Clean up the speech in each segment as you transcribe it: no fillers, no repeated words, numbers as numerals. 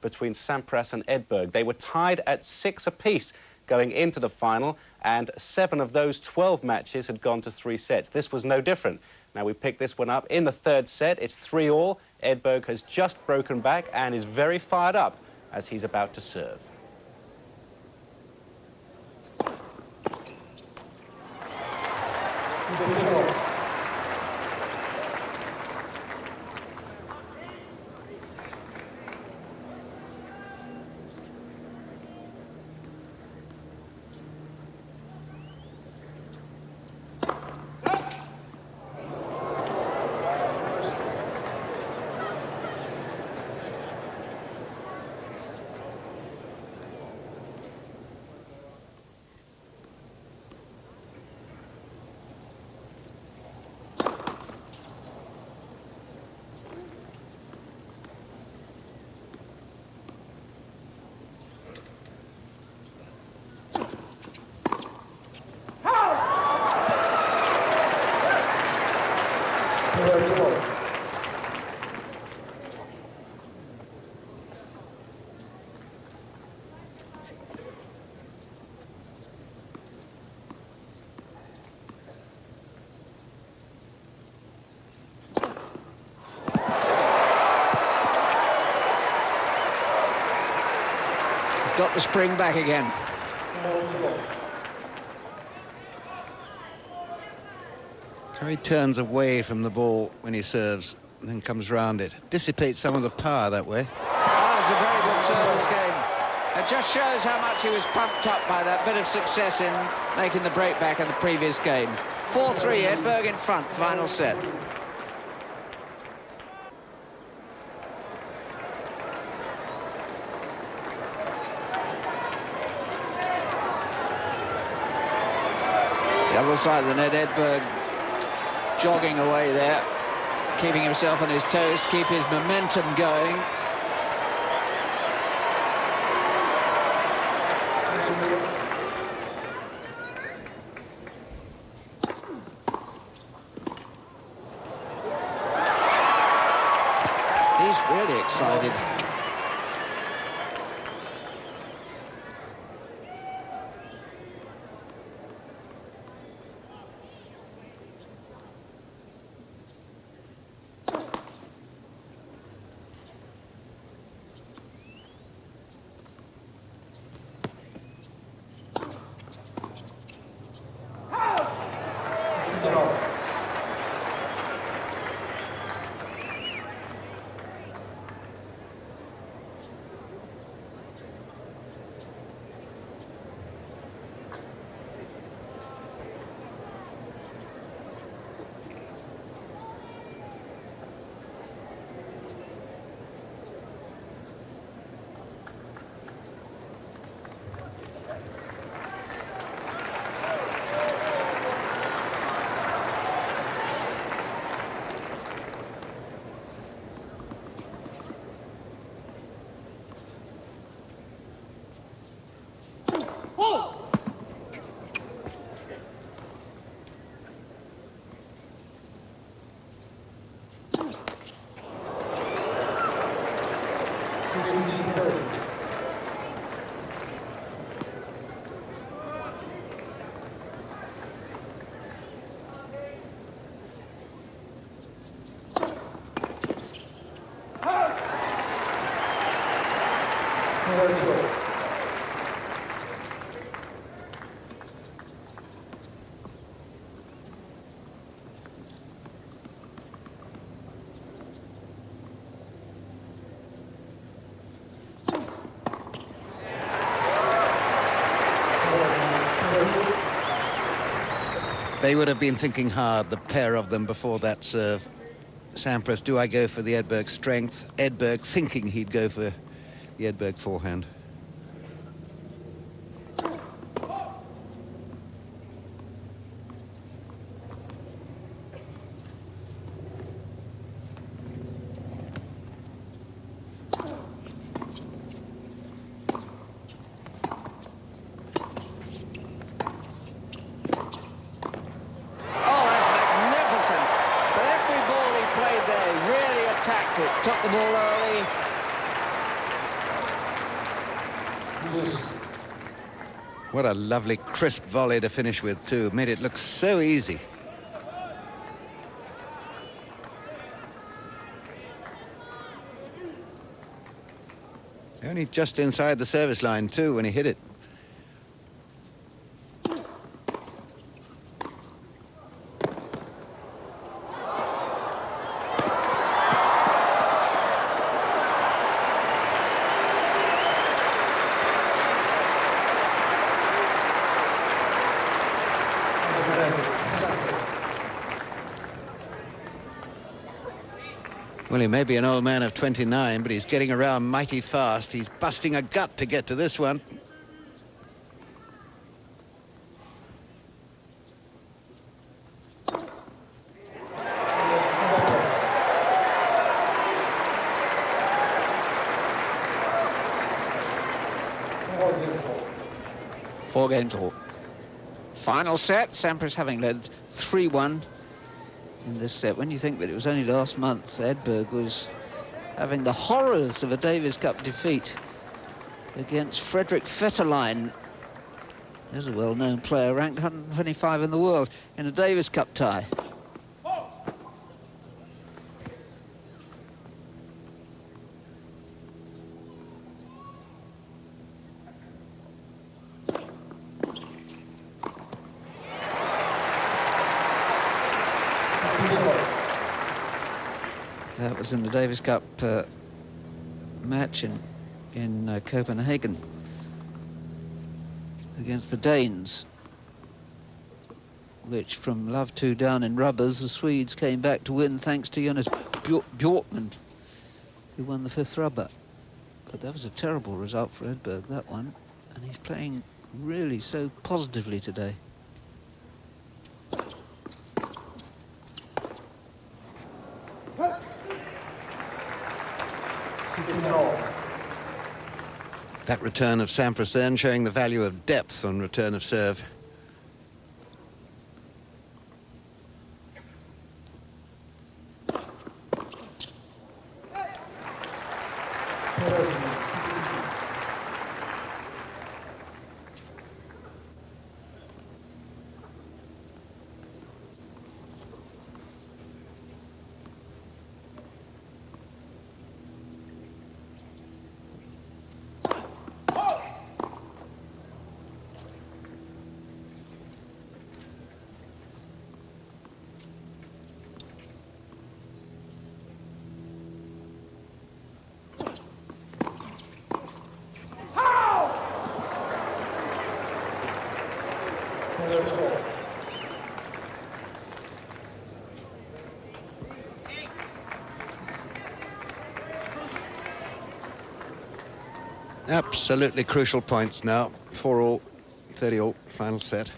between Sampras and Edberg. They were tied at 6 apiece going into the final, and 7 of those 12 matches had gone to 3 sets. This was no different. Now, we picked this one up in the 3rd set. It's 3-all. Edberg has just broken back and is very fired up as he's about to serve. Got the spring back again. He turns away from the ball when he serves and then comes round it. Dissipates some of the power that way. Oh, it's a very good service game. It just shows how much he was pumped up by that bit of success in making the break back in the previous game. 4-3, Edberg in front, final set. The other side of the net, Edberg jogging away there, keeping himself on his toes to keep his momentum going. He's really excited. They would have been thinking hard, the pair of them, before that serve. Sampras, do I go for the Edberg strength? Edberg thinking he'd go for the Edberg forehand. Took the ball early. What a lovely, crisp volley to finish with, too. Made it look so easy. Only just inside the service line, too, when he hit it. Well, he may be an old man of 29, but he's getting around mighty fast. He's busting a gut to get to this one. Four games all. Final set, Sampras having led 3-1 in this set. When you think that it was only last month Edberg was having the horrors of a Davis Cup defeat against Frederick Fetterlein. There's a well-known player, ranked 125 in the world, in a Davis Cup tie. That was in the Davis Cup match in Copenhagen against the Danes, which from love 2 down in rubbers, the Swedes came back to win thanks to Jonas Bjorkman, who won the 5th rubber. But that was a terrible result for Edberg, that one, and he's playing really so positively today. That return of Sampras then showing the value of depth on return of serve. Absolutely crucial points now. 4-all, 30-all, final set.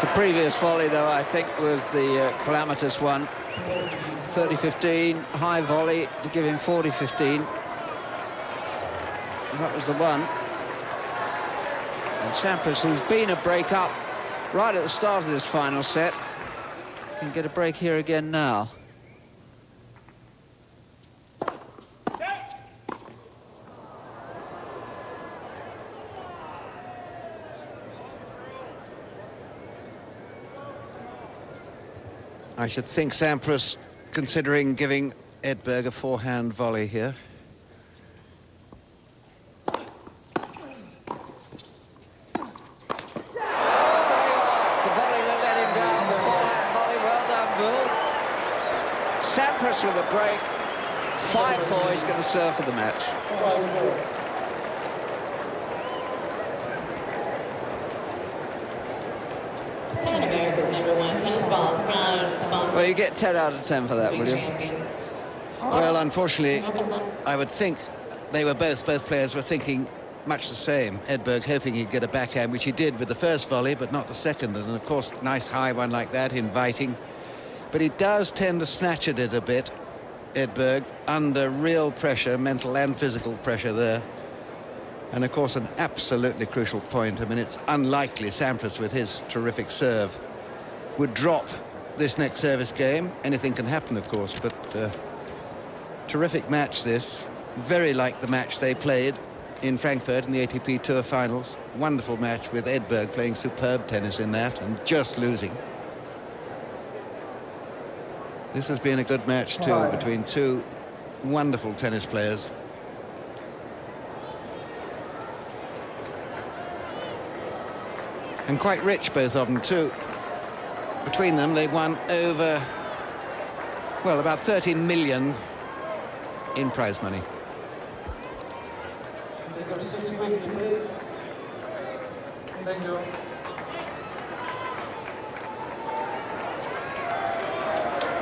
The previous volley, though, I think was the calamitous one. 30-15, high volley to give him 40-15. That was the one. And Sampras, who's been a break-up right at the start of this final set, can get a break here again now. I should think Sampras considering giving Edberg a forehand volley here. Sampras with a break. 5-4, he's going to serve for the match. Well, you get 10 out of 10 for that, will you? Well, unfortunately, I would think they were both players were thinking much the same. Edberg hoping he'd get a backhand, which he did with the first volley, but not the second. And of course, nice high one like that, inviting. But he does tend to snatch at it a bit, Edberg, under real pressure, mental and physical pressure there. And of course an absolutely crucial point. I mean, it's unlikely Sampras with his terrific serve would drop this next service game. Anything can happen, of course, but terrific match this. Very like the match they played in Frankfurt in the ATP Tour finals. Wonderful match with Edberg playing superb tennis in that and just losing. This has been a good match too, between two wonderful tennis players. And quite rich, both of them too. Between them, they've won over, well, about 30 million in prize money. Thank you.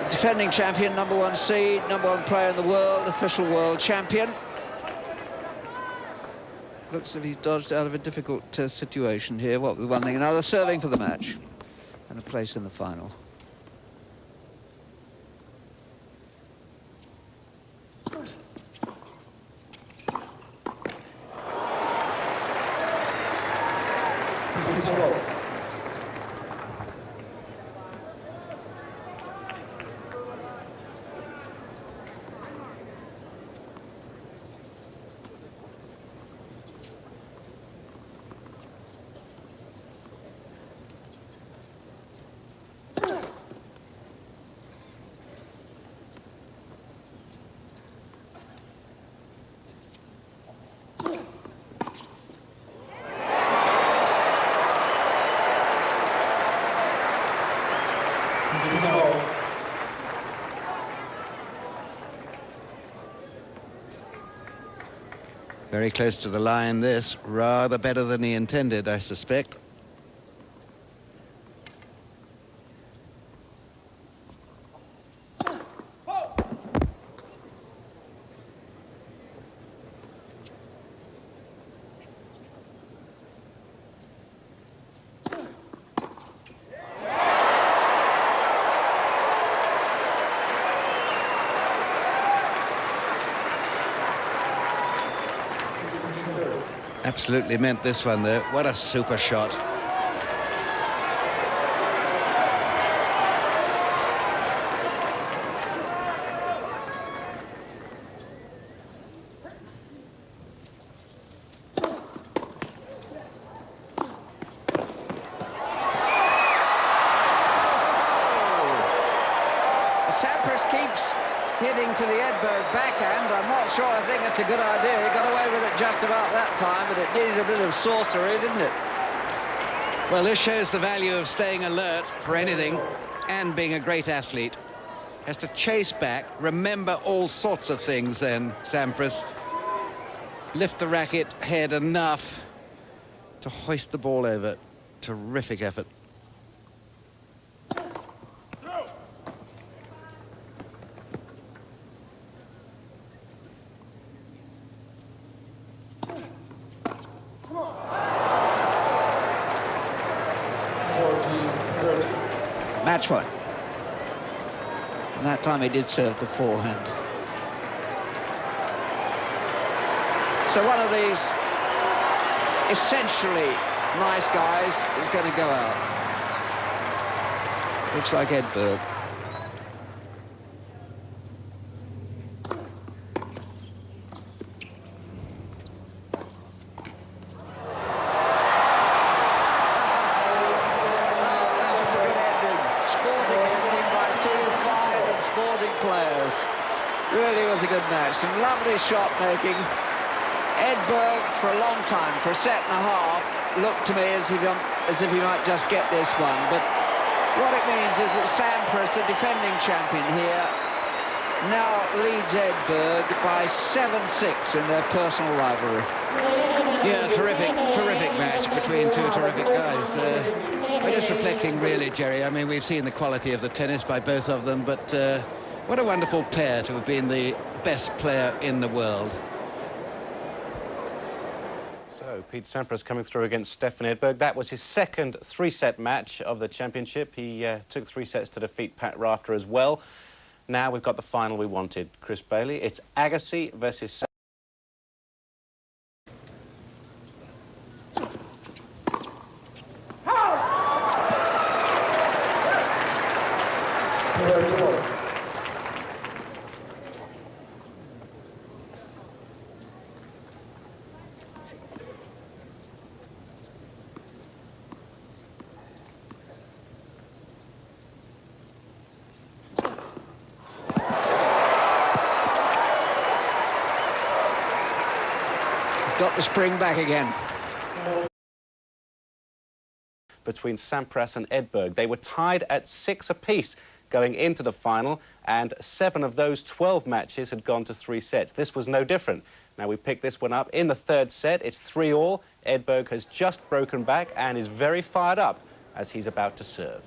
Defending champion, #1 seed, #1 player in the world, official world champion. Looks as if he's dodged out of a difficult situation here, what with one thing and another, serving for the match and a place in the final. Very close to the line, this. Rather better than he intended, I suspect. Absolutely meant this one, though. What a super shot. Sampras keeps hitting to the Edberg backhand. I'm not sure I think it's a good idea. He got away with it just about that time, but it needed a bit of sorcery, didn't it? Well, this shows the value of staying alert for anything and being a great athlete. Has to chase back, remember all sorts of things then, Sampras. Lift the racket head enough to hoist the ball over. Terrific effort. Match point. And that time he did serve the forehand. So one of these essentially nice guys is going to go out. Looks like Edberg. Really was a good match. Some lovely shot making. Edberg, for a long time, for a set and a half, looked to me as if he might just get this one. But what it means is that Sampras, the defending champion here, now leads Edberg by 7-6 in their personal rivalry. Yeah, terrific match between two terrific guys. We're just reflecting, really, Jerry. I mean, we've seen the quality of the tennis by both of them, but what a wonderful pair to have been the best player in the world. So, Pete Sampras coming through against Stefan Edberg. That was his second three-set match of the championship. He took 3 sets to defeat Pat Rafter as well. Now we've got the final we wanted, Chris Bailey. It's Agassi versus got the spring back again. Between Sampras and Edberg. They were tied at 6 apiece going into the final, and 7 of those 12 matches had gone to 3 sets. This was no different. Now we picked this one up in the 3rd set. It's 3-all. Edberg has just broken back and is very fired up as he's about to serve.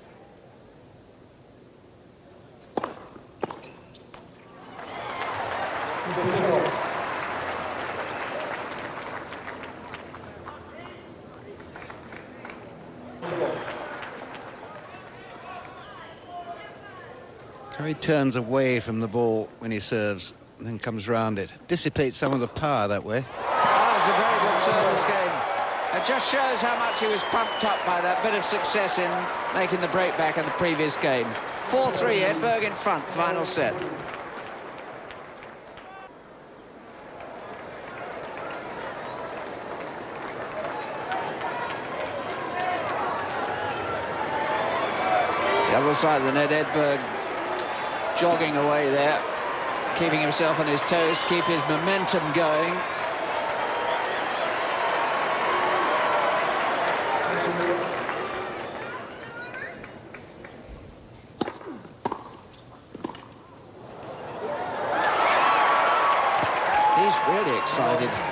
He turns away from the ball when he serves and then comes round it. Dissipates some of the power that way. That was a very good service game. It just shows how much he was pumped up by that bit of success in making the breakback in the previous game. 4-3, Edberg in front, final set. The other side of the net, Edberg jogging away there, keeping himself on his toes to keep his momentum going. He's really excited.